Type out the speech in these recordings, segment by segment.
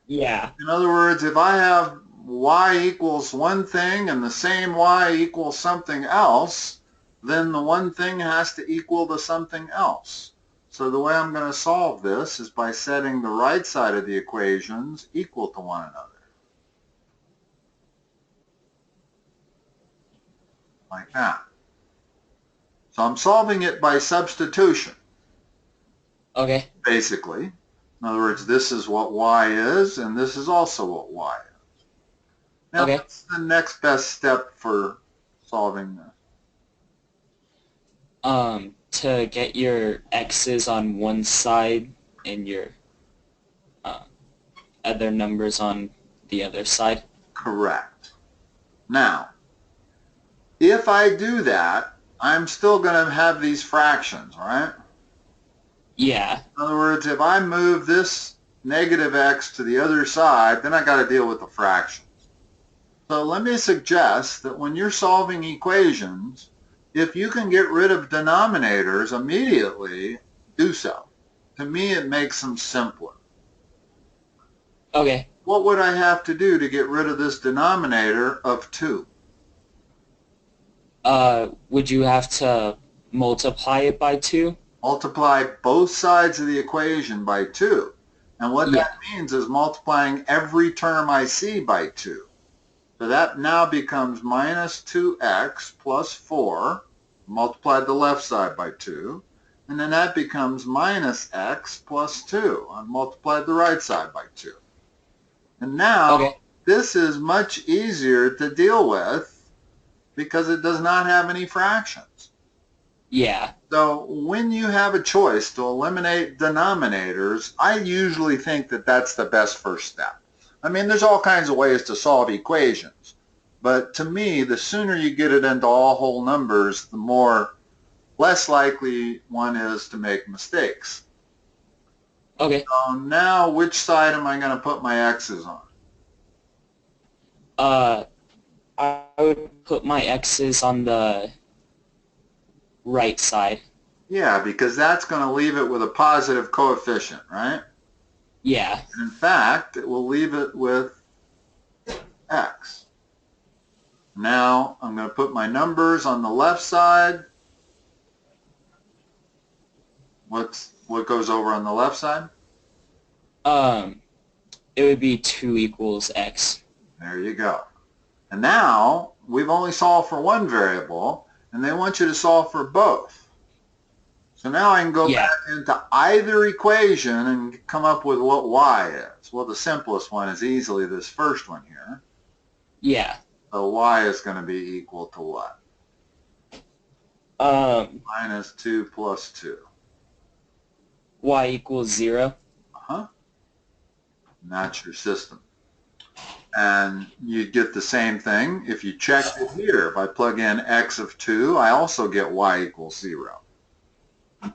Yeah. In other words, if I have y equals one thing and the same y equals something else, then the one thing has to equal the something else. So the way I'm going to solve this is by setting the right side of the equations equal to one another, like that. So I'm solving it by substitution, Okay. basically. In other words, this is what y is, and this is also what y is. Now, Okay. what's the next best step for solving this? To get your x's on one side and your uh, other numbers on the other side. Correct. Now, if I do that, I'm still going to have these fractions, right? Yeah. In other words, if I move this negative x to the other side, then I got to deal with the fractions. So let me suggest that when you're solving equations, if you can get rid of denominators immediately, do so. To me, it makes them simpler. Okay. What would I have to do to get rid of this denominator of 2? Would you have to multiply it by 2? Multiply both sides of the equation by 2. And what Yeah. that means is multiplying every term I see by 2. So that now becomes minus 2x plus 4, multiplied the left side by 2, and then that becomes minus x plus 2. I multiplied the right side by 2. And now Okay. this is much easier to deal with because it does not have any fractions. Yeah. So when you have a choice to eliminate denominators, I usually think that that's the best first step. I mean, there's all kinds of ways to solve equations, but to me, the sooner you get it into all whole numbers, the less likely one is to make mistakes. Okay. So now, which side am I going to put my x's on? Uh, I would put my x's on the right side. Yeah, because that's going to leave it with a positive coefficient, right? Yeah. And in fact, it will leave it with x. Now I'm going to put my numbers on the left side. What goes over on the left side? Um, it would be 2 equals x. There you go. And now we've only solved for one variable, and they want you to solve for both. So now I can go Yeah. back into either equation and come up with what y is. Well, the simplest one is easily this first one here. Yeah. So y is going to be equal to what? Um, Minus 2 plus 2. y equals 0. Uh-huh. And that's your system. And you get the same thing if you check it here. If I plug in x of 2, I also get y equals 0.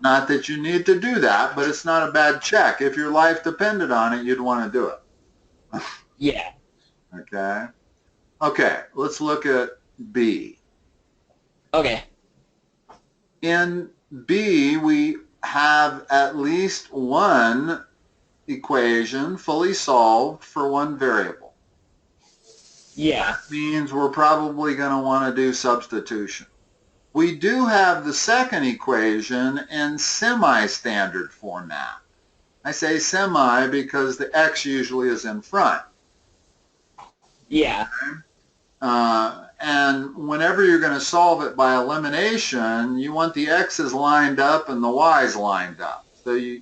Not that you need to do that, but it's not a bad check. If your life depended on it, you'd want to do it. Yeah. Okay? Okay, let's look at B. Okay. In B, we have at least one equation fully solved for one variable. Yeah. That means we're probably going to want to do substitution. We do have the second equation in semi-standard format. I say semi because the x usually is in front. Yeah. And whenever you're going to solve it by elimination, you want the x's lined up and the y's lined up. So you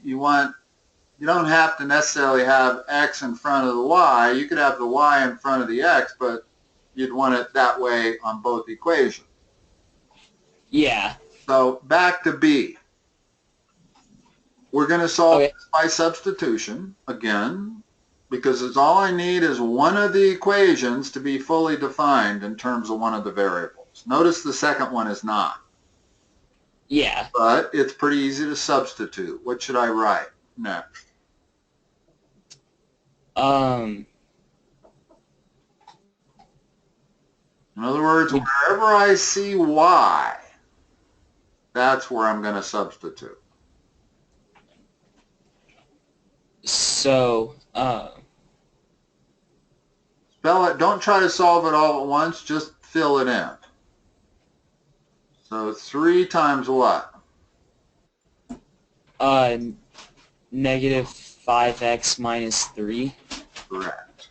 don't have to necessarily have x in front of the y. You could have the y in front of the x, but you'd want it that way on both equations. Yeah. So back to B. We're going to solve Okay. this by substitution again, because it's all I need is one of the equations to be fully defined in terms of one of the variables. Notice the second one is not, Yeah. but it's pretty easy to substitute. What should I write next? Um, In other words, would, wherever I see y, that's where I'm going to substitute. so, Spell it. Don't try to solve it all at once. Just fill it in. So 3 times what? Negative 5x minus 3. Correct.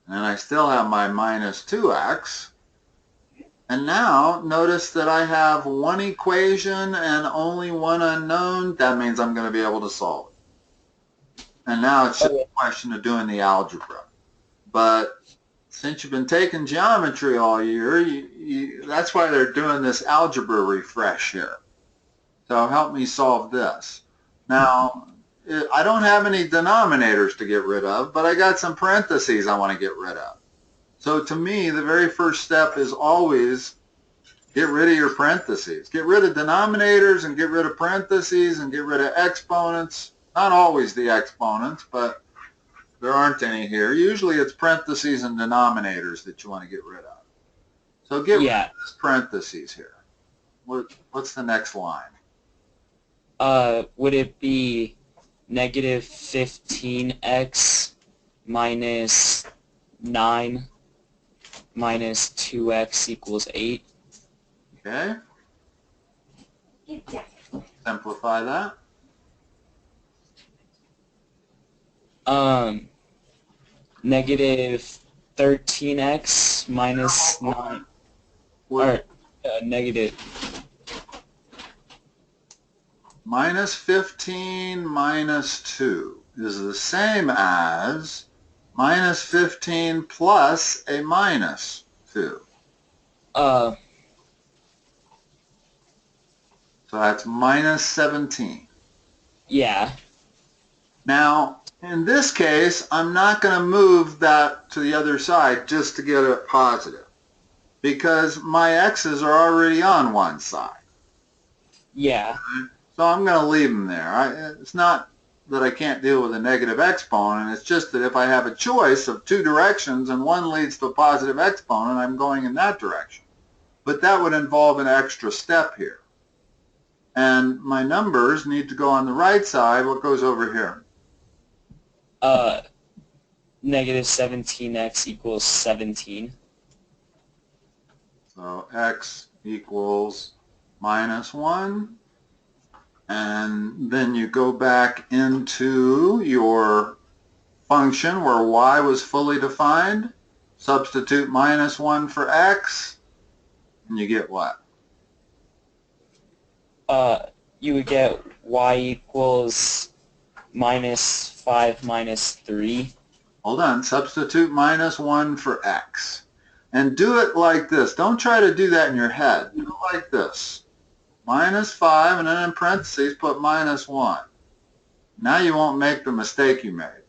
And I still have my minus 2x. And now notice that I have one equation and only one unknown. That means I'm going to be able to solve it. And now it's just a question of doing the algebra. But since you've been taking geometry all year, that's why they're doing this algebra refresh here. So help me solve this. Now, I don't have any denominators to get rid of, but I got some parentheses I want to get rid of. So to me, the very first step is always get rid of your parentheses. Get rid of denominators and get rid of parentheses and get rid of exponents. Not always the exponents, but there aren't any here. Usually it's parentheses and denominators that you want to get rid of. So get rid of this parentheses here. What's the next line? Would it be negative 15x minus 9 minus 2x equals 8? Okay. Simplify that. Negative 13x minus 9, or negative. Minus 15 minus 2 is the same as minus 15 plus a minus 2. So that's minus 17. Yeah. Now, in this case, I'm not going to move that to the other side just to get it positive, because my x's are already on one side. Yeah. So I'm going to leave them there. It's not that I can't deal with a negative exponent. It's just that if I have a choice of two directions and one leads to a positive exponent, I'm going in that direction. But that would involve an extra step here. And my numbers need to go on the right side. What goes over here? Negative 17x equals 17. So x equals minus 1. And then you go back into your function where y was fully defined, substitute minus 1 for x, and you get what? You would get y equals minus 5 minus 3. Hold on, substitute minus 1 for x. And do it like this. Don't try to do that in your head. Do it like this. Minus 5, and then in parentheses put minus 1. Now you won't make the mistake you made.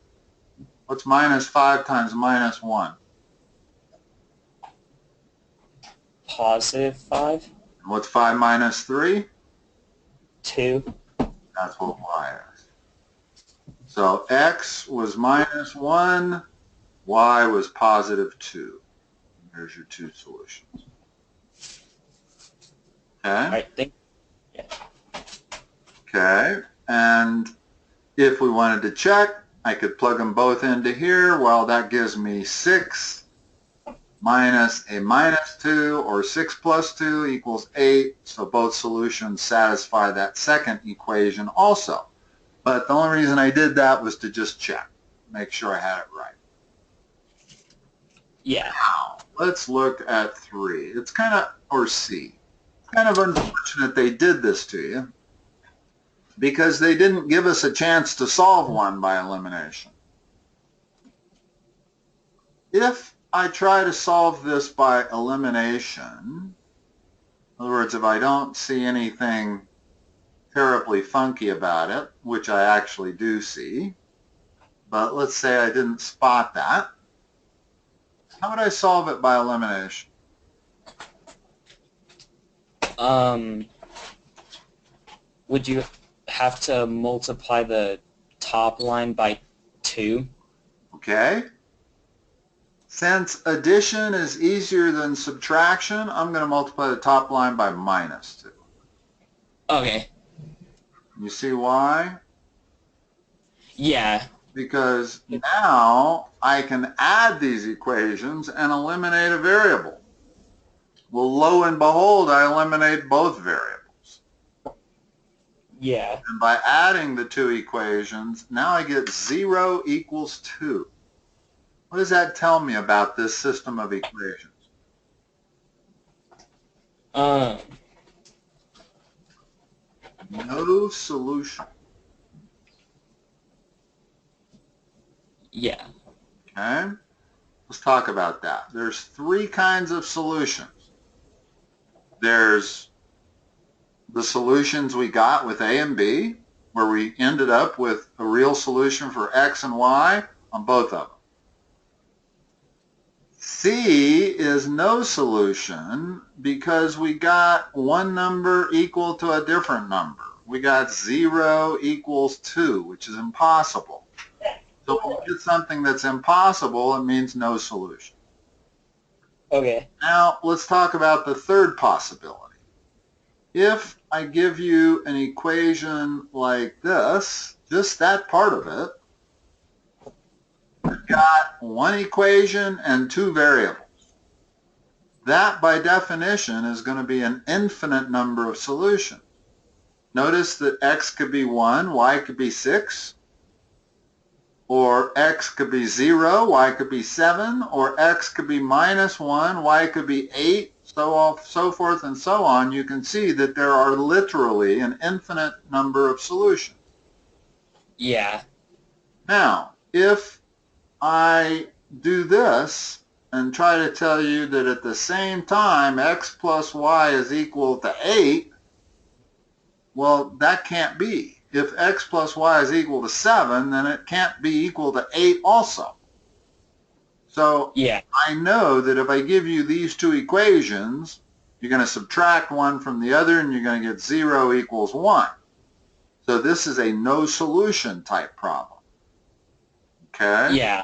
What's minus 5 times minus 1? Positive 5. And what's 5 minus 3? 2. That's what y is. So x was minus 1, y was positive 2. Here's your two solutions. Okay? All right, Okay, and if we wanted to check, I could plug them both into here. Well, that gives me 6 minus a minus 2, or 6 plus 2 equals 8. So both solutions satisfy that second equation also. But the only reason I did that was to just check, make sure I had it right. Yeah. Now, let's look at 3. It's kind of, or C. It's kind of unfortunate they did this to you, because they didn't give us a chance to solve one by elimination. If I try to solve this by elimination, in other words, if I don't see anything terribly funky about it, which I actually do see, but let's say I didn't spot that, how would I solve it by elimination? Would you have to multiply the top line by 2? Okay. Since addition is easier than subtraction, I'm going to multiply the top line by minus 2. Okay. You see why? Yeah. because now I can add these equations and eliminate a variable. Well, lo and behold, I eliminate both variables. Yeah. And by adding the two equations, now I get 0 equals 2. What does that tell me about this system of equations? No solution. Yeah. Okay? Let's talk about that. There's three kinds of solutions. There's the solutions we got with A and B, where we ended up with a real solution for X and Y on both of them. C is no solution because we got one number equal to a different number. We got 0 equals 2, which is impossible. So when you get something that's impossible, it means no solution. Okay. Now, let's talk about the third possibility. If I give you an equation like this, just that part of it, I've got one equation and two variables. That, by definition, is going to be an infinite number of solutions. Notice that x could be 1, y could be 6, or x could be 0, y could be 7, or x could be minus 1, y could be 8, so forth and so on. You can see that there are literally an infinite number of solutions. Yeah. Now, if I do this and try to tell you that at the same time x plus y is equal to 8, well, that can't be. If x plus y is equal to 7, then it can't be equal to 8 also. So Yeah. I know that if I give you these two equations, you're going to subtract one from the other and you're going to get 0 equals 1. So this is a no solution type problem. Okay? Yeah.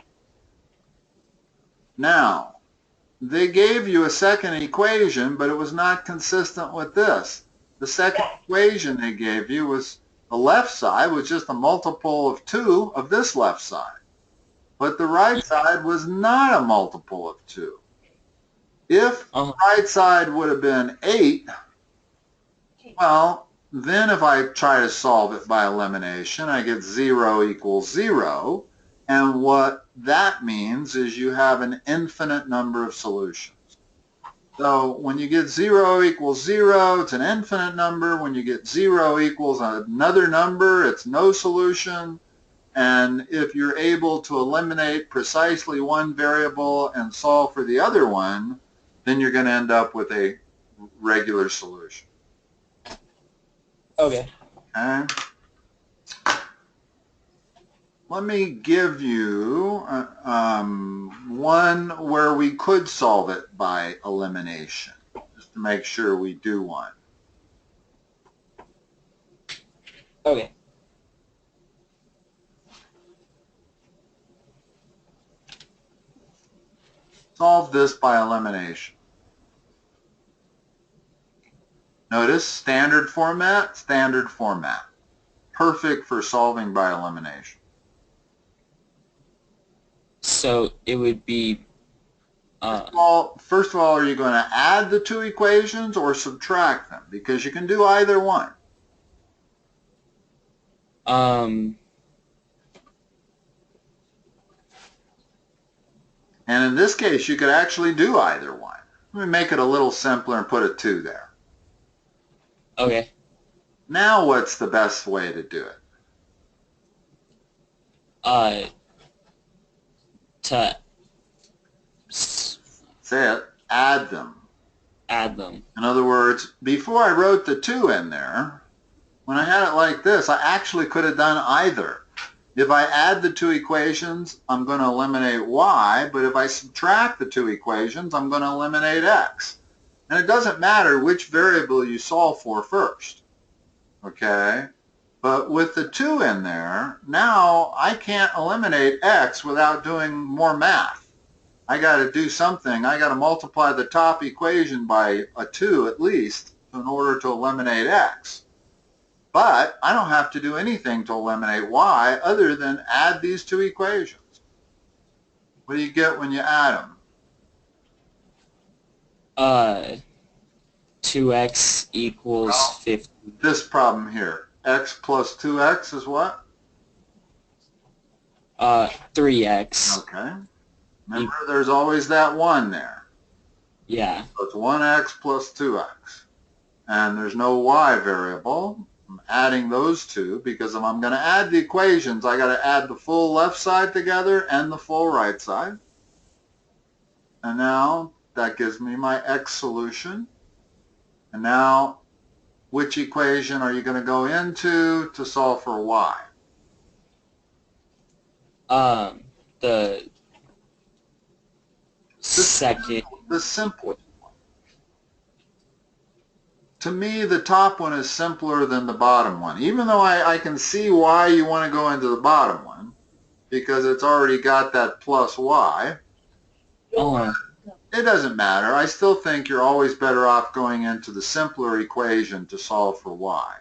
Now, they gave you a second equation, but it was not consistent with this. The second equation they gave you was the left side was just a multiple of 2 of this left side. But the right side was not a multiple of 2. If the right side would have been 8, well, then if I try to solve it by elimination, I get 0 equals 0. And what that means is you have an infinite number of solutions. So when you get 0 equals 0, it's an infinite number. When you get 0 equals another number, it's no solution. And if you're able to eliminate precisely one variable and solve for the other one, then you're going to end up with a regular solution. Okay. Okay. Let me give you one where we could solve it by elimination, just to make sure we do one. Okay. Solve this by elimination. Notice standard format, standard format. Perfect for solving by elimination. So it would be First of all, are you going to add the two equations or subtract them? Because you can do either one. And in this case, you could actually do either one. Let me make it a little simpler and put a 2 there. Okay. Now what's the best way to do it? Say it, add them. Add them. In other words, before I wrote the 2 in there, when I had it like this, I actually could have done either. If I add the two equations, I'm going to eliminate y, but if I subtract the two equations, I'm going to eliminate x. And it doesn't matter which variable you solve for first, okay? But with the 2 in there, now I can't eliminate x without doing more math. I got to do something. I got to multiply the top equation by a 2 at least in order to eliminate x. But I don't have to do anything to eliminate y other than add these two equations. What do you get when you add them? 2x equals Well, 50. this problem here, x plus 2x is what? 3x. Okay. Remember, there's always that 1 there. Yeah. So it's 1x plus 2x. And there's no y variable. I'm adding those two because if I'm going to add the equations, I got to add the full left side together and the full right side. And now that gives me my x solution. And now, which equation are you going to go into to solve for y? The second. The simplest. To me, the top one is simpler than the bottom one, even though I can see why you want to go into the bottom one, because it's already got that plus y. Oh. It doesn't matter. I still think you're always better off going into the simpler equation to solve for y.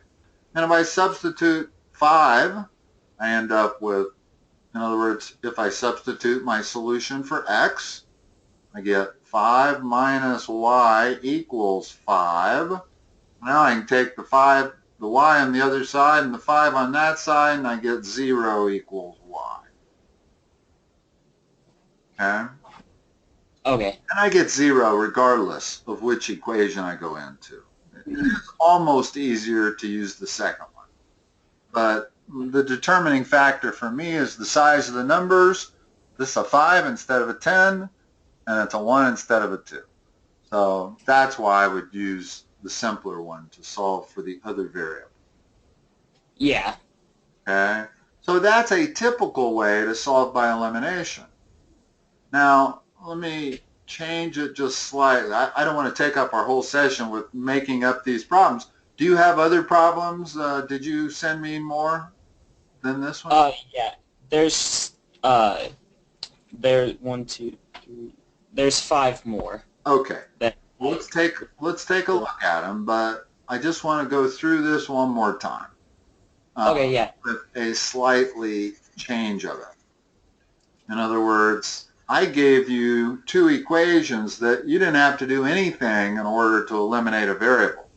And if I substitute 5, I end up with, in other words, if I substitute my solution for x, I get 5 minus y equals 5. Now I can take the y on the other side and the 5 on that side, and I get 0 equals y. Okay? Okay. And I get 0 regardless of which equation I go into. It's almost easier to use the second one. But the determining factor for me is the size of the numbers. This is a 5 instead of a 10, and it's a 1 instead of a 2. So that's why I would use the simpler one to solve for the other variable. Yeah. Okay? So that's a typical way to solve by elimination. Now, let me change it just slightly. I don't want to take up our whole session with making up these problems. Do you have other problems? Did you send me more than this one? Yeah. There's one, two, three. There's 5 more. Okay. That Let's take a look at them, but I just want to go through this one more time. Okay, yeah. With a slightly change of it. In other words, I gave you two equations that you didn't have to do anything in order to eliminate a variable.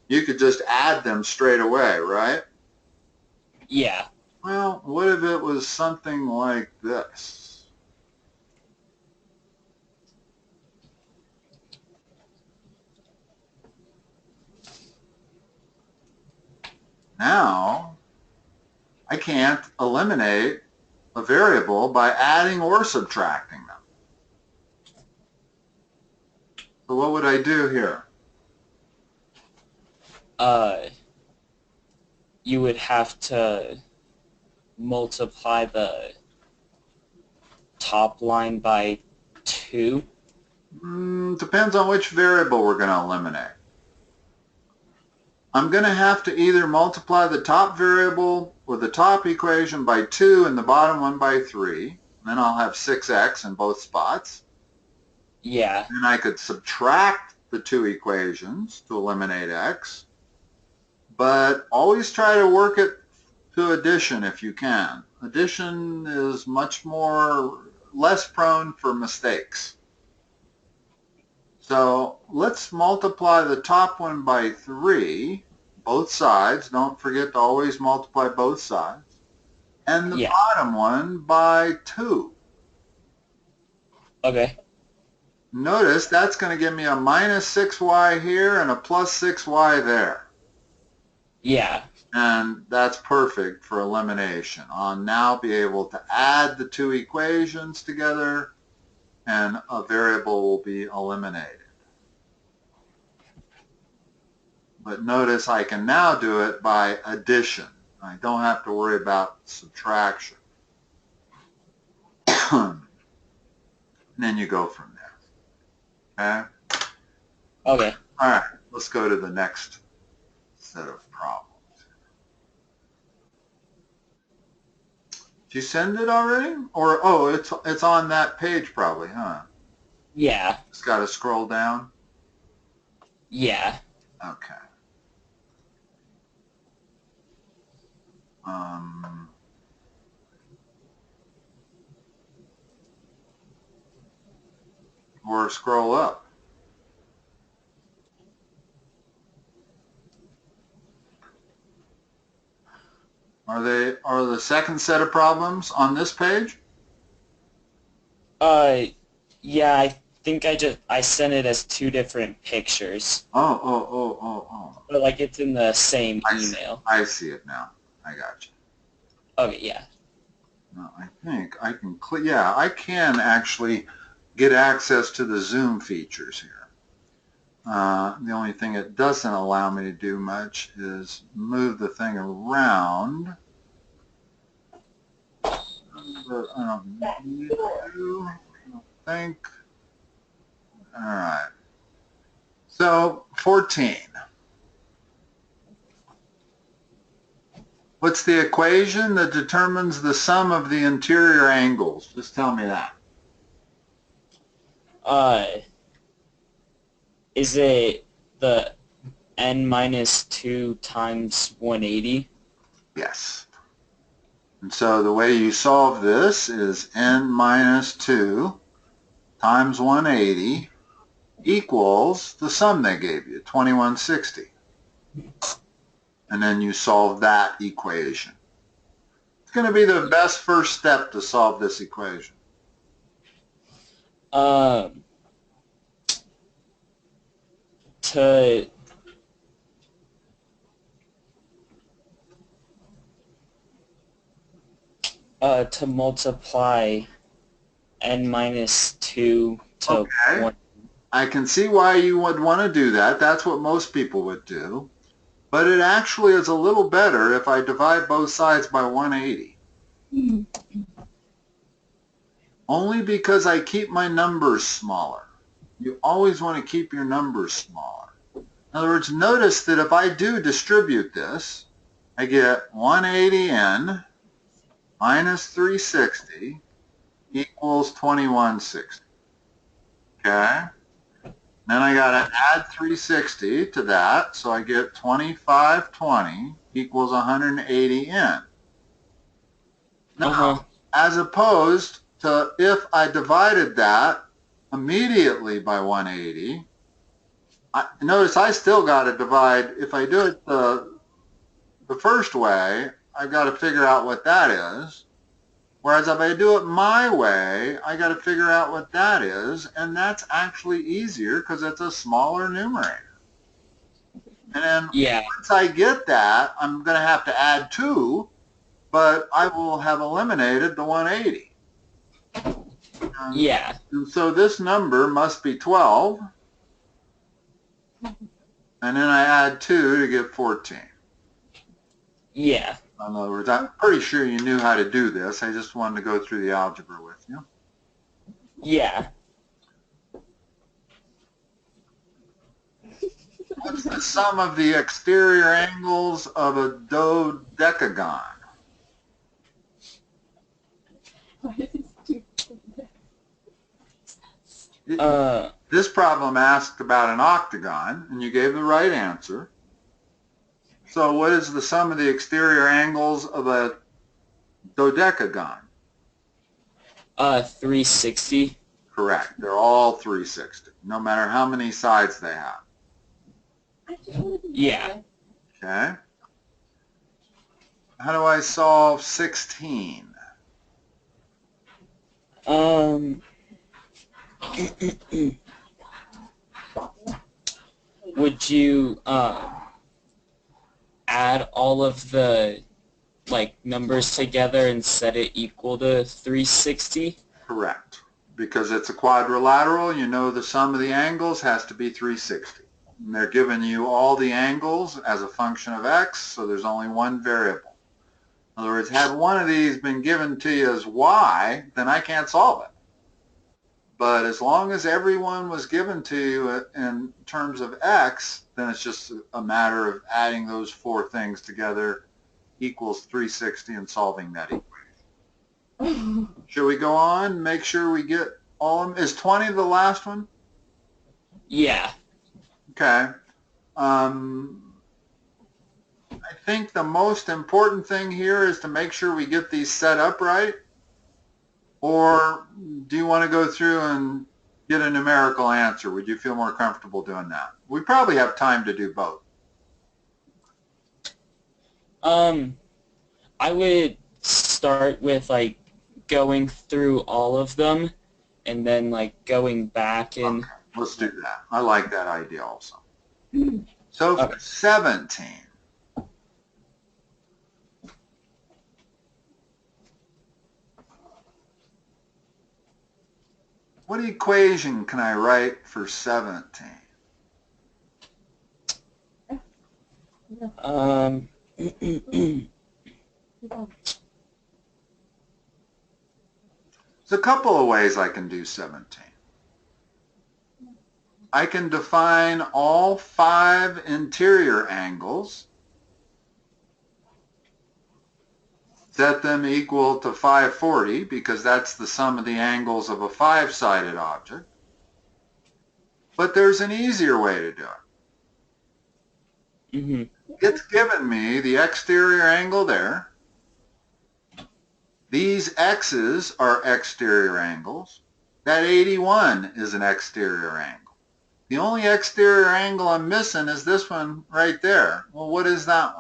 You could just add them straight away, right? Yeah. Well, what if it was something like this? Now, I can't eliminate a variable by adding or subtracting them. So what would I do here? You would have to multiply the top line by 2. Depends on which variable we're going to eliminate. I'm going to have to either multiply the top variable or the top equation by 2 and the bottom one by 3. Then I'll have 6x in both spots. Yeah. And I could subtract the two equations to eliminate x. But always try to work it to addition if you can. Addition is less prone for mistakes. So let's multiply the top one by 3, both sides. Don't forget to always multiply both sides. And the bottom one by 2. Okay. Notice that's going to give me a minus 6y here and a plus 6y there. Yeah. And that's perfect for elimination. I'll now be able to add the two equations together and a variable will be eliminated. But notice I can now do it by addition. I don't have to worry about subtraction. And then you go from there. Okay? Okay. All right, let's go to the next set of problems. Did you send it already? Or, oh, it's on that page probably, huh? Yeah. Just got to scroll down? Yeah. Okay. Um, or scroll up. Are the second set of problems on this page? Uh, yeah, I think I sent it as two different pictures, Oh. but like it's in the same email. I see it now. I got you. Okay, yeah. Now, I think I can yeah, I can actually get access to the zoom features here. The only thing it doesn't allow me to do much is move the thing around. But I don't need to, I don't think. All right. So 14. What's the equation that determines the sum of the interior angles? Just tell me that. Uh, is it the n minus 2 times 180? Yes. And so the way you solve this is n minus 2 times 180 equals the sum they gave you, 2160. And then you solve that equation. It's going to be the best first step to solve this equation. To to multiply n minus 2 to Okay. 1. I can see why you would want to do that. That's what most people would do. But it actually is a little better if I divide both sides by 180. Only because I keep my numbers smaller. You always want to keep your numbers smaller. In other words, notice that if I do distribute this, I get 180n minus 360 equals 2160. Okay? Then I got to add 360 to that, so I get 2520 equals 180n. Now, as opposed to if I divided that immediately by 180, notice I still got to divide. If I do it the first way, I've got to figure out what that is. Whereas if I do it my way, I got to figure out what that is, and that's actually easier because it's a smaller numerator. And then once I get that, I'm going to have to add 2, but I will have eliminated the 180. Yeah. And so this number must be 12, and then I add 2 to get 14. Yeah. In other words, I'm pretty sure you knew how to do this. I just wanted to go through the algebra with you. Yeah. What's the sum of the exterior angles of a dodecagon? This problem asked about an octagon, and you gave the right answer. So what is the sum of the exterior angles of a dodecagon? 360. Correct. They're all 360, no matter how many sides they have. Yeah. Okay. How do I solve 16? Would you add all of the numbers together and set it equal to 360? Correct. Because it's a quadrilateral, you know the sum of the angles has to be 360. And they're giving you all the angles as a function of x, so there's only one variable. In other words, had one of these been given to you as y, then I can't solve it. But as long as everyone was given to you in terms of x, then it's just a matter of adding those 4 things together equals 360 and solving that equation. Should we go on, make sure we get all of them? Is 20 the last one? Yeah. Okay. I think the most important thing here is to make sure we get these set up right. Or do you want to go through and get a numerical answer? Would you feel more comfortable doing that? We probably have time to do both. I would start with like going through all of them and then like going back and Okay, let's do that. I like that idea also. So for 17, what equation can I write for 17? There's a couple of ways I can do 17. I can define all 5 interior angles, set them equal to 540 because that's the sum of the angles of a 5-sided object. But there's an easier way to do it. It's given me the exterior angle there. These x's are exterior angles. That 81 is an exterior angle. The only exterior angle I'm missing is this one right there. Well, what is that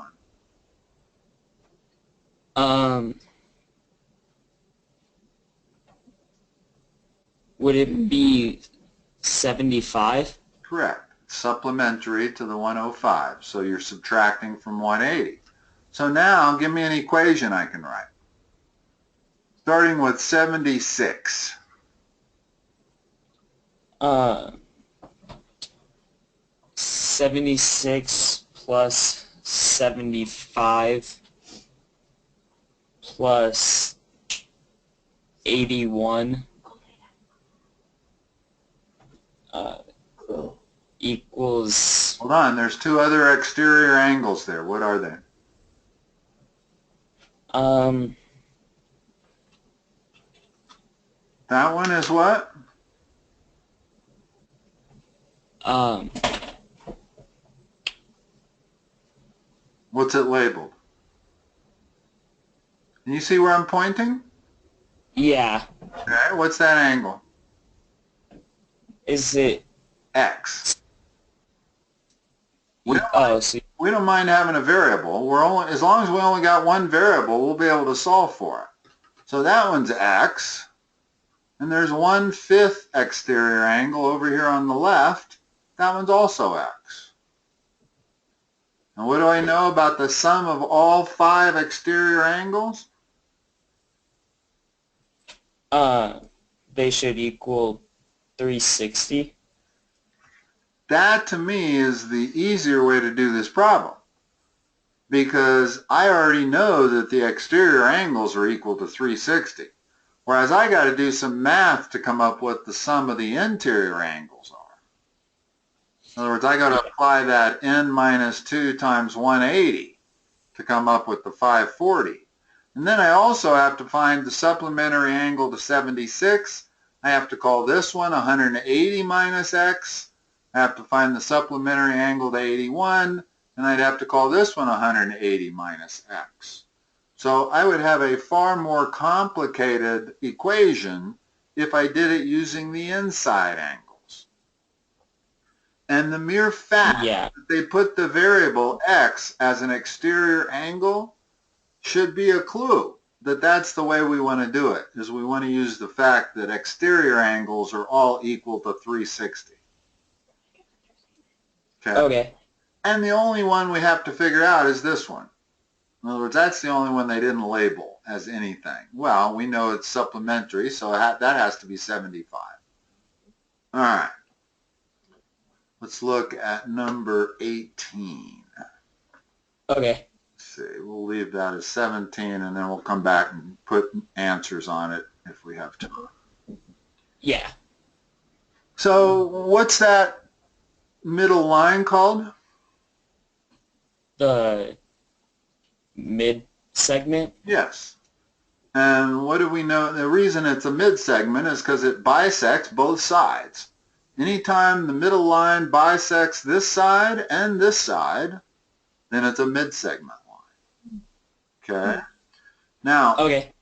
one? Would it be 75? Correct. Supplementary to the 105. So you're subtracting from 180. So now give me an equation I can write. Starting with 76. 76 plus 75 plus 81 equals... Hold on, there's 2 other exterior angles there. What are they? That one is what? What's it labeled? Can you see where I'm pointing? Yeah. Okay, what's that angle? Is it X. We don't mind having a variable. As long as we only got one variable, we'll be able to solve for it. So that one's X. And there's 1/5 exterior angle over here on the left. That one's also X. And what do I know about the sum of all 5 exterior angles? They should equal 360. That to me is the easier way to do this problem, because I already know that the exterior angles are equal to 360, whereas I got to do some math to come up with the sum of the interior angles are. In other words, I got to apply that n minus 2 times 180 to come up with the 540. And then I also have to find the supplementary angle to 76. I have to call this one 180 minus x. I have to find the supplementary angle to 81, and I'd have to call this one 180 minus x. So I would have a far more complicated equation if I did it using the inside angles. And the mere fact that they put the variable x as an exterior angle should be a clue that that's the way we want to do it, is we want to use the fact that exterior angles are all equal to 360. Okay. And the only one we have to figure out is this one. In other words, that's the only one they didn't label as anything. Well, we know it's supplementary, so that has to be 75. All right. Let's look at number 18. Okay. Let's see. We'll leave that as 17, and then we'll come back and put answers on it if we have time. Yeah. So what's that middle line called? The mid segment? Yes. And what do we know? The reason it's a mid segment is because it bisects both sides. Anytime the middle line bisects this side and this side, then it's a mid-segment line. Okay? Now, Okay.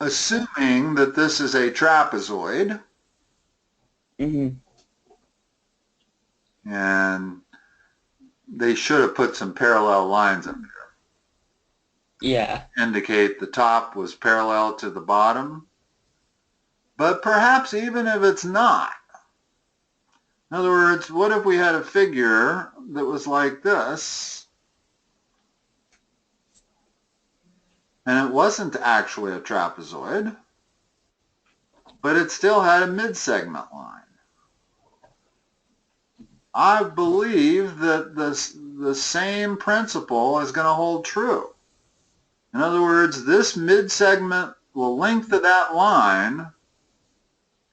assuming that this is a trapezoid, Mm-hmm. and they should have put some parallel lines up here. Yeah. Indicate the top was parallel to the bottom. But perhaps even if it's not. In other words, what if we had a figure that was like this, and it wasn't actually a trapezoid, but it still had a mid-segment line? I believe that the same principle is going to hold true. In other words, this mid-segment, the length of that line,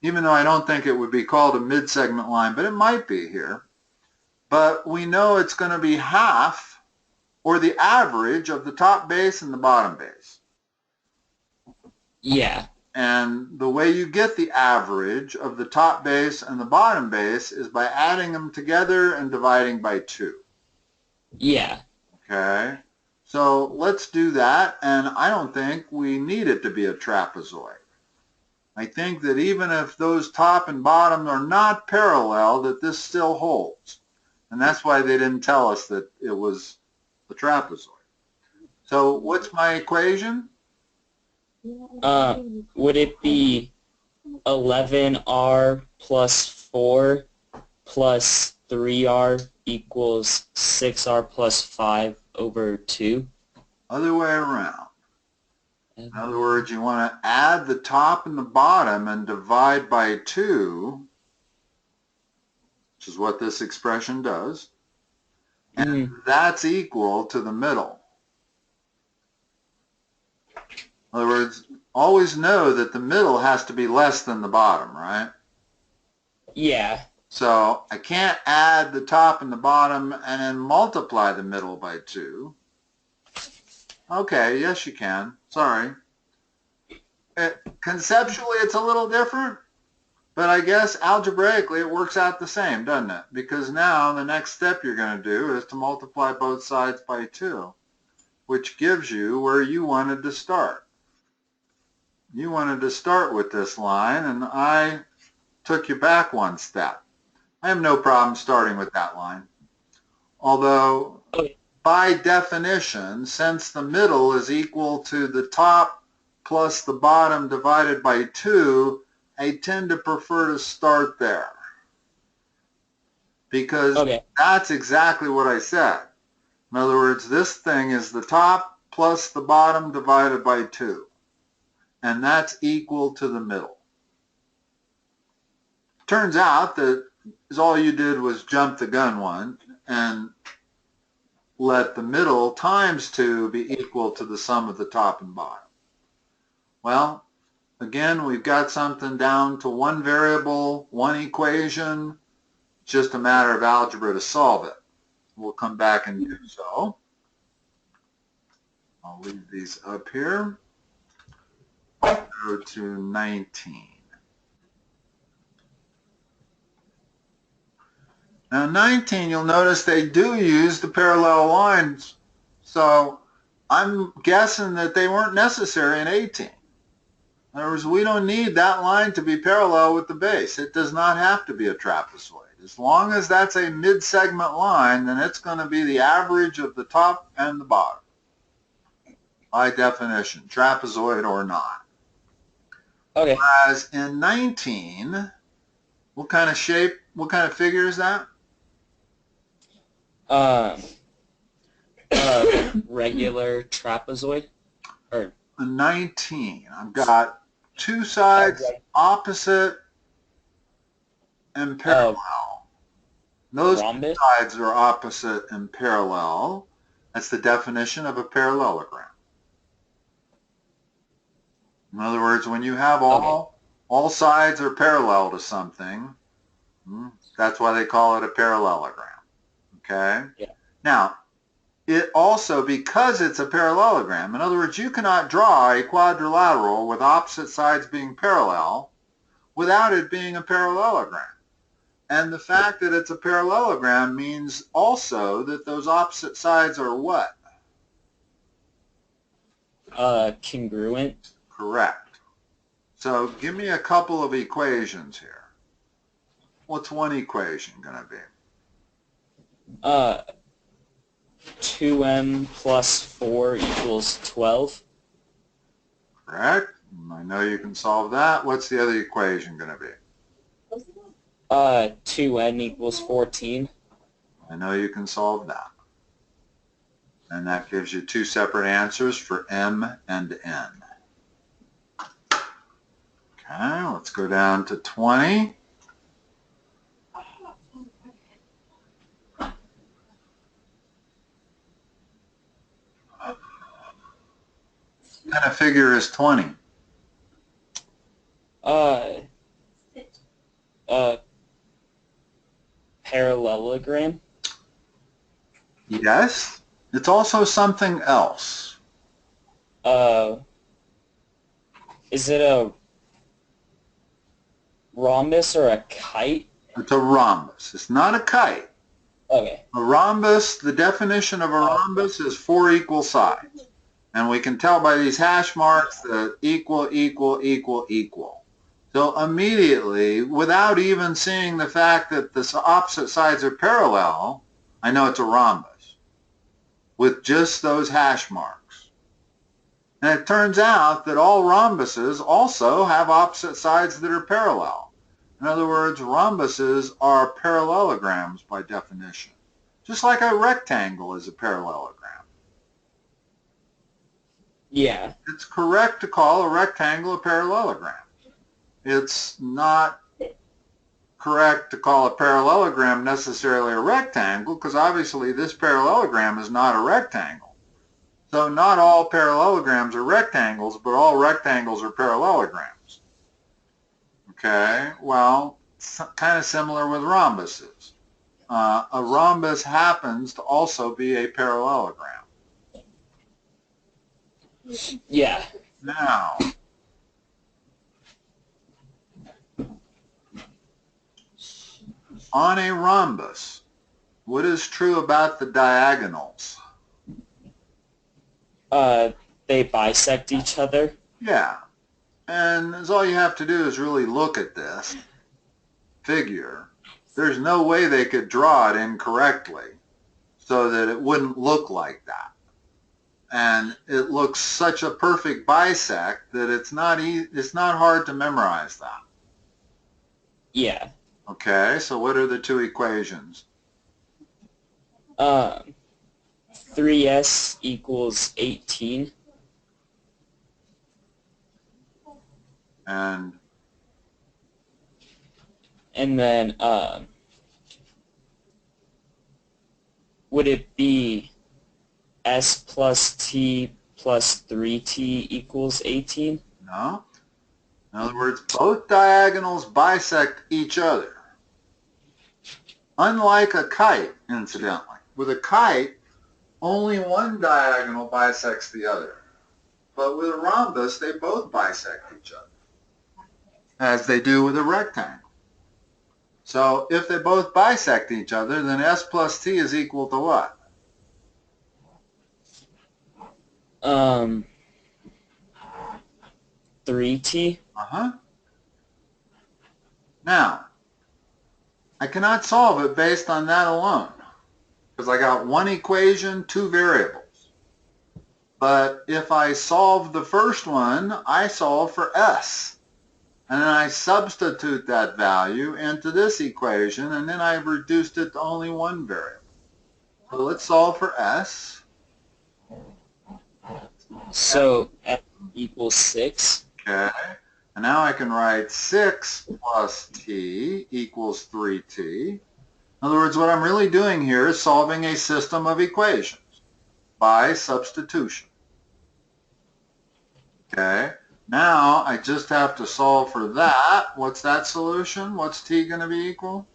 even though I don't think it would be called a mid-segment line, but it might be here, but we know it's going to be half, or the average, of the top base and the bottom base. Yeah. And the way you get the average of the top base and the bottom base is by adding them together and dividing by 2. Yeah. Okay? So let's do that, and I don't think we need it to be a trapezoid. I think that even if those top and bottom are not parallel, that this still holds. And that's why they didn't tell us that it was a trapezoid. So what's my equation? Would it be 11r plus 4 plus 3r equals 6r plus 5 over 2? Other way around. In other words, you want to add the top and the bottom and divide by 2, which is what this expression does, and that's equal to the middle. In other words, always know that the middle has to be less than the bottom, right? Yeah. So I can't add the top and the bottom and then multiply the middle by 2. Okay, yes you can. Sorry. Conceptually it's a little different, but I guess algebraically it works out the same, doesn't it? Because now the next step you're going to do is to multiply both sides by 2, which gives you where you wanted to start. You wanted to start with this line, and I took you back one step. I have no problem starting with that line. Although, by definition, since the middle is equal to the top plus the bottom divided by 2, I tend to prefer to start there. Because that's exactly what I said. In other words, this thing is the top plus the bottom divided by 2. And that's equal to the middle. Turns out that all you did was jump the gun one and let the middle times 2 be equal to the sum of the top and bottom. Well, again, we've got something down to one variable, one equation. It's just a matter of algebra to solve it. We'll come back and do so. I'll leave these up here. Go to 19. Now 19, you'll notice they do use the parallel lines, so I'm guessing that they weren't necessary in 18. In other words, we don't need that line to be parallel with the base. It does not have to be a trapezoid. As long as that's a mid-segment line, then it's going to be the average of the top and the bottom, by definition, trapezoid or not. Okay. Whereas in 19, what kind of shape, what kind of figure is that? Regular trapezoid? Or 19, I've got two sides opposite and parallel. Those two sides are opposite and parallel. That's the definition of a parallelogram. In other words, when you have all sides are parallel to something, that's why they call it a parallelogram. Okay? Yeah. Now, it also, because it's a parallelogram, in other words, you cannot draw a quadrilateral with opposite sides being parallel without it being a parallelogram. And the fact that it's a parallelogram means also that those opposite sides are what? Congruent. Correct. So give me a couple of equations here. What's one equation going to be? 2m plus 4 equals 12. Correct. I know you can solve that. What's the other equation going to be? 2n equals 14. I know you can solve that. And that gives you two separate answers for m and n. Okay, let's go down to 20. What kind of figure is 20? Parallelogram. Yes. It's also something else. Is it a rhombus or a kite? It's a rhombus. It's not a kite. Okay. A rhombus, the definition of a rhombus is 4 equal sides. And we can tell by these hash marks that equal, equal, equal, equal. So immediately, without even seeing the fact that the opposite sides are parallel, I know it's a rhombus with just those hash marks. And it turns out that all rhombuses also have opposite sides that are parallel. In other words, rhombuses are parallelograms by definition, just like a rectangle is a parallelogram. Yeah. It's correct to call a rectangle a parallelogram. It's not correct to call a parallelogram necessarily a rectangle, because obviously this parallelogram is not a rectangle. So not all parallelograms are rectangles, but all rectangles are parallelograms. Okay, well, it's kind of similar with rhombuses. A rhombus happens to also be a parallelogram. Yeah. Now, on a rhombus, what is true about the diagonals? They bisect each other. Yeah, and all you have to do is really look at this figure. There's no way they could draw it incorrectly so that it wouldn't look like that. And it looks such a perfect bisect that it's not hard to memorize that. Yeah. Okay, so what are the two equations? 3s equals 18. And then would it be s plus t plus 3t equals 18? no. In other words, both diagonals bisect each other. Unlike a kite, incidentally. With a kite, only one diagonal bisects the other. But with a rhombus, they both bisect each other, as they do with a rectangle. So if they both bisect each other, then s plus t is equal to what? 3t. Now, I cannot solve it based on that alone, because I got one equation, two variables. But if I solve the first one, I solve for s. And then I substitute that value into this equation, and then I've reduced it to only one variable. So let's solve for s. So s equals 6. Okay. And now I can write 6 plus t equals 3t. In other words, what I'm really doing here is solving a system of equations by substitution. Okay. Now I just have to solve for that. What's that solution? What's t going to be equal?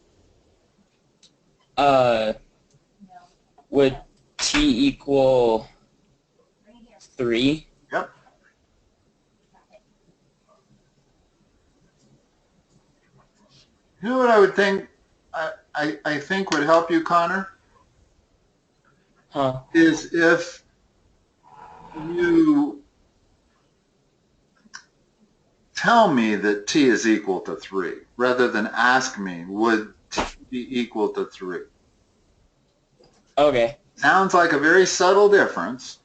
Would t equal 3? Yep. You know what I would think? I think would help you, Connor, Huh. is if you tell me that t is equal to 3, rather than ask me, would t be equal to 3? Okay. Sounds like a very subtle difference,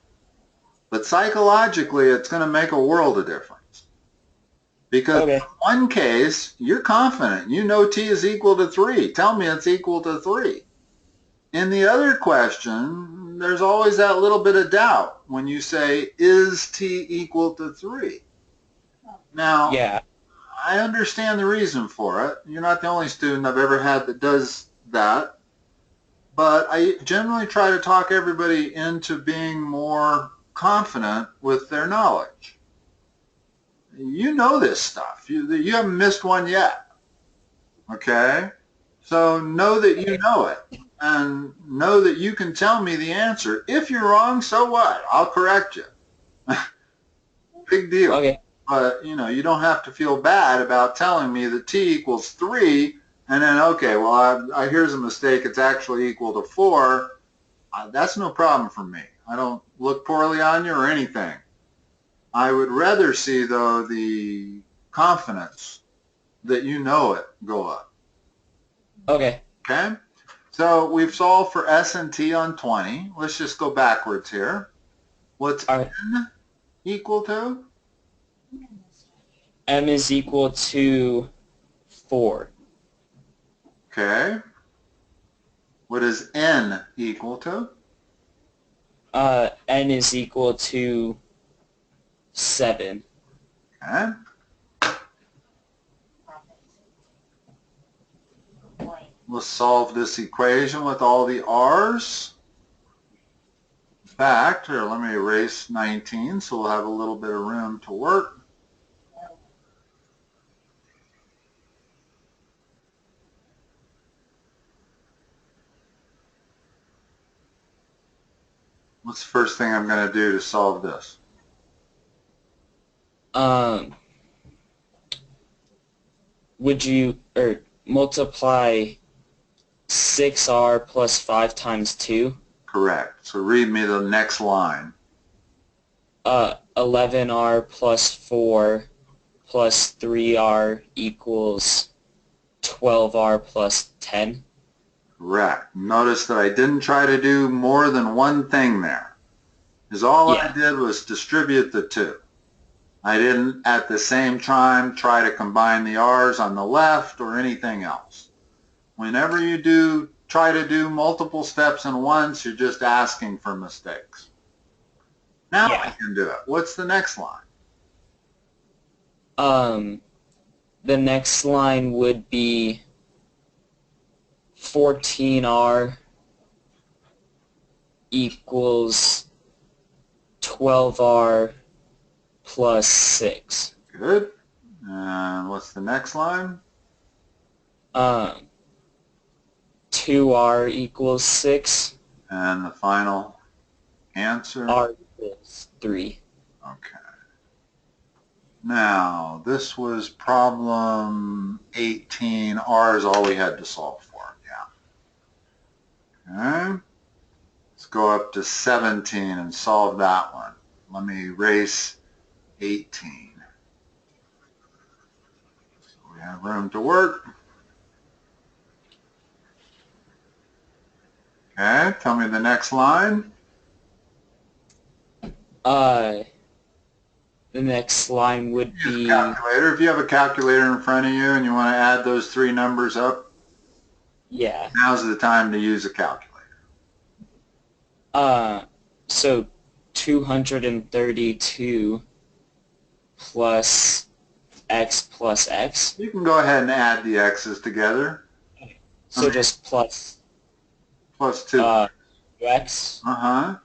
but psychologically it's going to make a world of difference. Because Okay. in one case, you're confident. You know t is equal to 3. Tell me it's equal to 3. In the other question, there's always that little bit of doubt when you say, is t equal to 3? Now, Yeah. I understand the reason for it. You're not the only student I've ever had that does that. But I generally try to talk everybody into being more confident with their knowledge. You know this stuff. You haven't missed one yet. Okay? So know that you know it. And know that you can tell me the answer. If you're wrong, so what? I'll correct you. Big deal. Okay. But, you don't have to feel bad about telling me that t equals 3, and then, okay, well, here's a mistake. It's actually equal to 4. That's no problem for me. I don't look poorly on you or anything. I would rather see, though, the confidence that you know it go up. Okay. Okay? So we've solved for s and t on 20. Let's just go backwards here. What's All right. n equal to? M is equal to 4. Okay. What is n equal to? N is equal to 7. Okay. We'll solve this equation with all the r's. In fact, here, let me erase 19 so we'll have a little bit of room to work. What's the first thing I'm going to do to solve this? Would you multiply 6r plus 5 times 2? Correct. So read me the next line. 11r plus 4 plus 3r equals 12r plus 10. Correct. Notice that I didn't try to do more than one thing there. Because all I did was distribute the 2. I didn't at the same time try to combine the r's on the left or anything else. Whenever you try to do multiple steps in once, you're just asking for mistakes. Now I can do it. What's the next line? The next line would be 14r equals 12r plus 6. Good. And what's the next line? 2r equals 6. And the final answer? R equals 3. Okay. Now, this was problem 18. R is all we had to solve for. Yeah. Okay. Let's go up to 17 and solve that one. Let me erase 18. So we have room to work. Okay, tell me the next line. The next line would be... Calculator. If you have a calculator in front of you and you want to add those 3 numbers up, Yeah. now's the time to use a calculator. So 232 plus x plus x. You can go ahead and add the x's together. So just plus Plus 2. x. Uh-huh.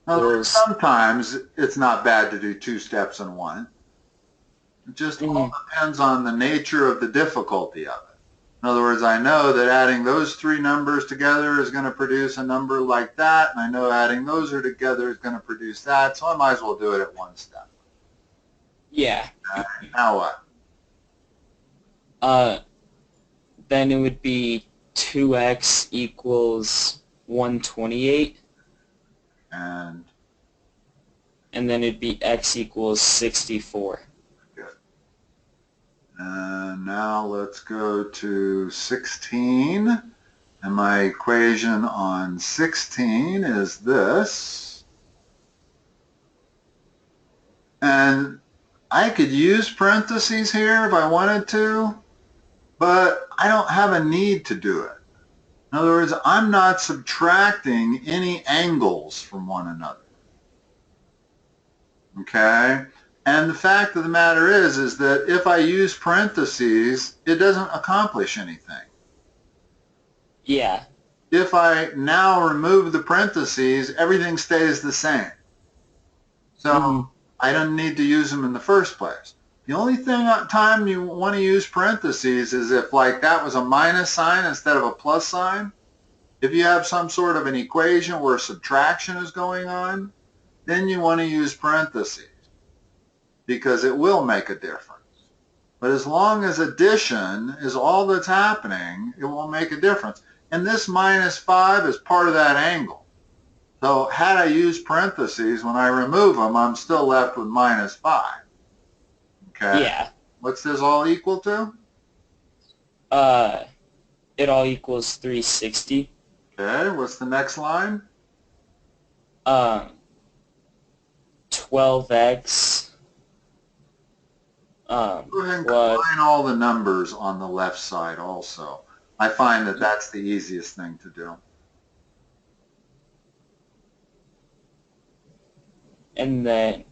Now, sometimes it's not bad to do 2 steps in one. It just all depends on the nature of the difficulty of it. In other words, I know that adding those 3 numbers together is going to produce a number like that, and I know adding those together is going to produce that, so I might as well do it at one step. Yeah. Now what? Then it would be 2x equals 128. And then it'd be x equals 64. good. And now let's go to 16. And my equation on 16 is this. And I could use parentheses here if I wanted to, but I don't have a need to do it. In other words, I'm not subtracting any angles from one another. Okay? And the fact of the matter is that if I use parentheses, it doesn't accomplish anything. Yeah. If I now remove the parentheses, everything stays the same. So I don't need to use them in the first place. The only time you want to use parentheses is if like that was a minus sign instead of a plus sign. If you have some sort of an equation where subtraction is going on, then you want to use parentheses because it will make a difference. But as long as addition is all that's happening, it will make a difference. And this minus 5 is part of that angle. So had I used parentheses, when I remove them, I'm still left with minus 5. Okay? Yeah. What's this all equal to? It all equals 360. Okay, what's the next line? 12x Go ahead and plus, combine all the numbers on the left side also. I find that that's the easiest thing to do. and then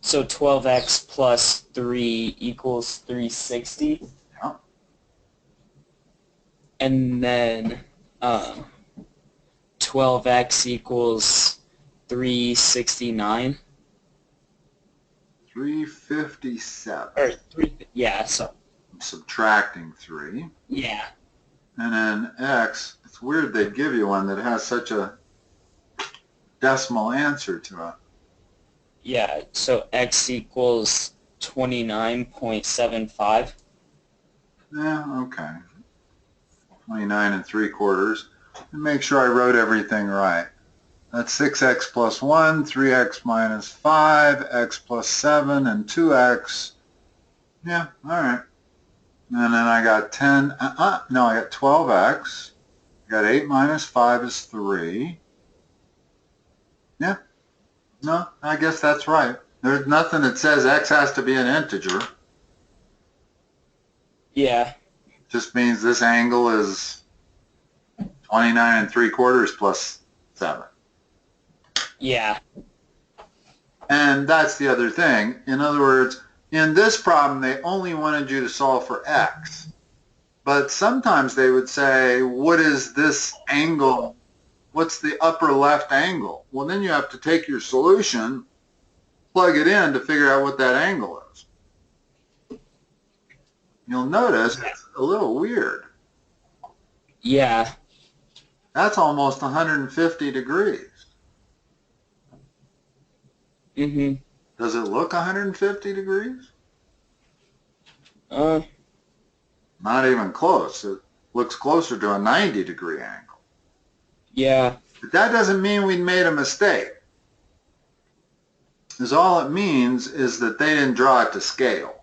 so 12x plus 3 equals 360. Yeah. And then 12x equals 369. 357. Or 3, yeah, so. I'm subtracting 3. Yeah. And then x, it's weird they give you one that has such a decimal answer to it. Yeah, so x equals 29.75. Yeah, okay. 29 3/4. And make sure I wrote everything right. That's 6x plus 1, 3x minus 5, x plus 7, and 2x. Yeah, all right. And then I got 10, no, I got 12x. I got 8 minus 5 is 3. Yeah, no, I guess that's right. There's nothing that says x has to be an integer. Yeah. It just means this angle is 29 3/4 plus 7. Yeah. And that's the other thing. In other words, in this problem, they only wanted you to solve for x. But sometimes they would say, what is this angle? What's the upper left angle? Well, then you have to take your solution, plug it in to figure out what that angle is. You'll notice it's a little weird. Yeah. That's almost 150 degrees. Mm-hmm. Does it look 150 degrees? Not even close. It looks closer to a 90-degree angle. Yeah. But that doesn't mean we made a mistake. Because all it means is that they didn't draw it to scale.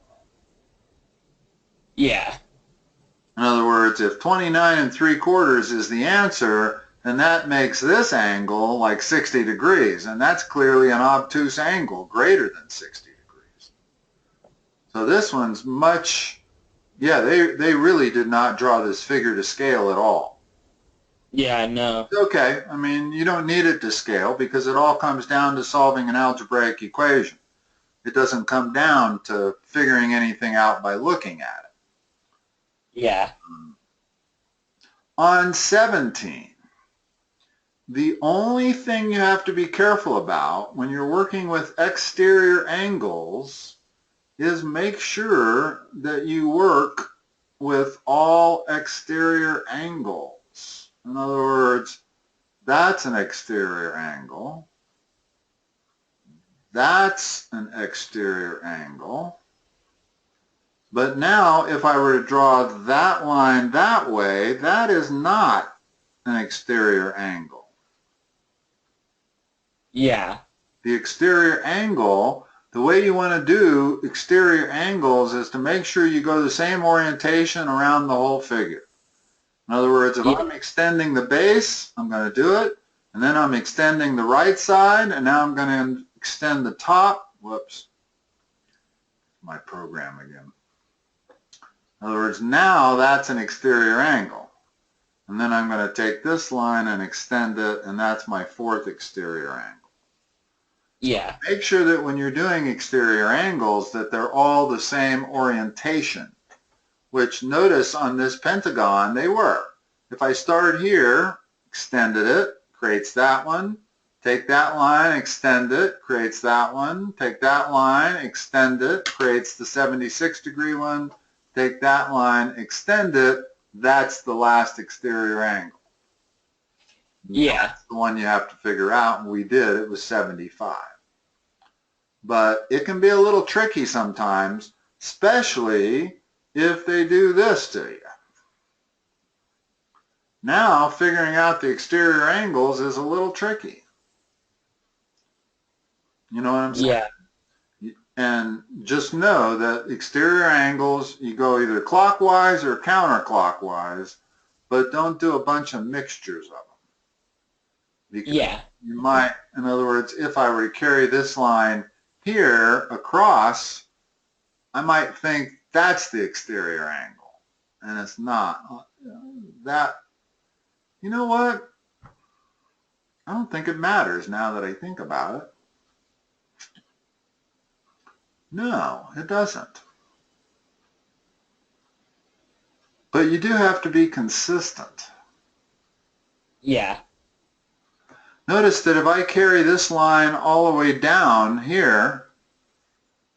Yeah. In other words, if 29 3/4 is the answer, then that makes this angle like 60 degrees, and that's clearly an obtuse angle greater than 60 degrees. So this one's much, yeah, they really did not draw this figure to scale at all. Yeah, no. Okay, I mean, you don't need it to scale because it all comes down to solving an algebraic equation. It doesn't come down to figuring anything out by looking at it. Yeah. On 17, the only thing you have to be careful about when you're working with exterior angles is make sure that you work with all exterior angles. In other words, that's an exterior angle. That's an exterior angle. But now if I were to draw that line that way, that is not an exterior angle. Yeah. The exterior angle, the way you want to do exterior angles is to make sure you go the same orientation around the whole figure. In other words, if Yeah. I'm extending the base, I'm going to do it, and then I'm extending the right side, and now I'm going to extend the top. Whoops, my program again. In other words, now that's an exterior angle. And then I'm going to take this line and extend it, and that's my fourth exterior angle. Yeah. Make sure that when you're doing exterior angles that they're all the same orientation, which notice on this pentagon they were. If I start here, extended it, creates that one, take that line, extend it, creates that one, take that line, extend it, creates the 76-degree one, take that line, extend it, that's the last exterior angle. Yeah. That's the one you have to figure out, and we did. It was 75. But it can be a little tricky sometimes, especially if they do this to you. Now, figuring out the exterior angles is a little tricky. You know what I'm saying? Yeah. And just know that exterior angles, you go either clockwise or counterclockwise, but don't do a bunch of mixtures of them. Because Yeah. you might, in other words, if I were to carry this line here across, I might think that's the exterior angle, and it's not. That, you know what? I don't think it matters now that I think about it. No, it doesn't. But you do have to be consistent. Yeah. Notice that if I carry this line all the way down here,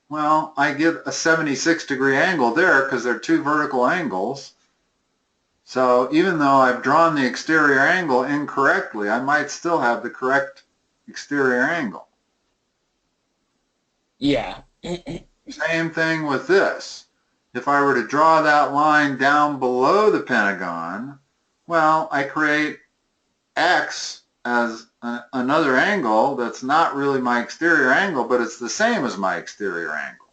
well, I get a 76-degree angle there because they're two vertical angles. So even though I've drawn the exterior angle incorrectly, I might still have the correct exterior angle. Yeah. Same thing with this. If I were to draw that line down below the pentagon, well, I create X as another angle that's not really my exterior angle, but it's the same as my exterior angle.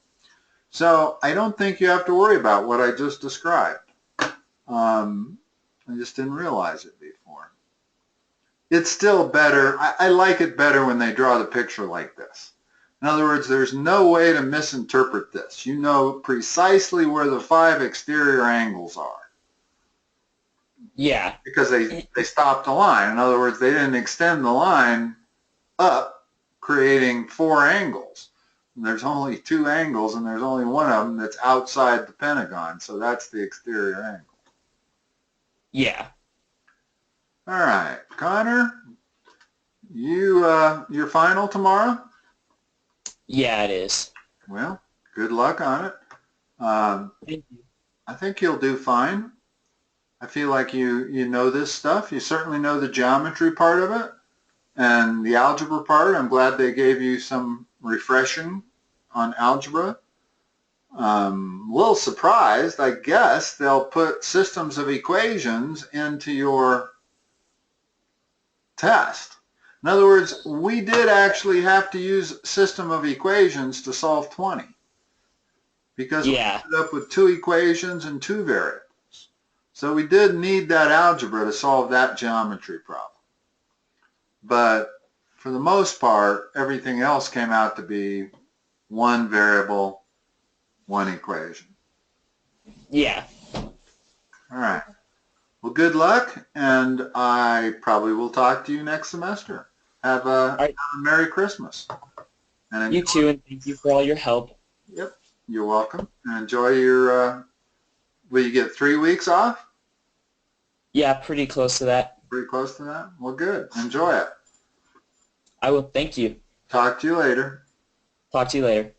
So I don't think you have to worry about what I just described. I just didn't realize it before. It's still better. I like it better when they draw the picture like this. In other words, there's no way to misinterpret this. You know precisely where the 5 exterior angles are. Yeah. Because they stopped the line. In other words, they didn't extend the line up, creating 4 angles. And there's only 2 angles, and there's only one of them that's outside the pentagon. So that's the exterior angle. Yeah. All right, Connor, your final tomorrow? Yeah, it is. Well, good luck on it. Thank you. I think you'll do fine. I feel like you know this stuff. You certainly know the geometry part of it and the algebra part. I'm glad they gave you some refreshing on algebra. A little surprised. I guess they'll put systems of equations into your test. In other words, we did actually have to use system of equations to solve 20 because we Yeah. ended up with 2 equations and 2 variables. So we did need that algebra to solve that geometry problem. But for the most part, everything else came out to be 1 variable, 1 equation. Yeah. All right. Well, good luck, and I probably will talk to you next semester. Have a Merry Christmas. And You too, and thank you for all your help. Yep, you're welcome. And enjoy your, will you get 3 weeks off? Yeah, pretty close to that. Pretty close to that? Well, good. Enjoy it. I will. Thank you. Talk to you later. Talk to you later.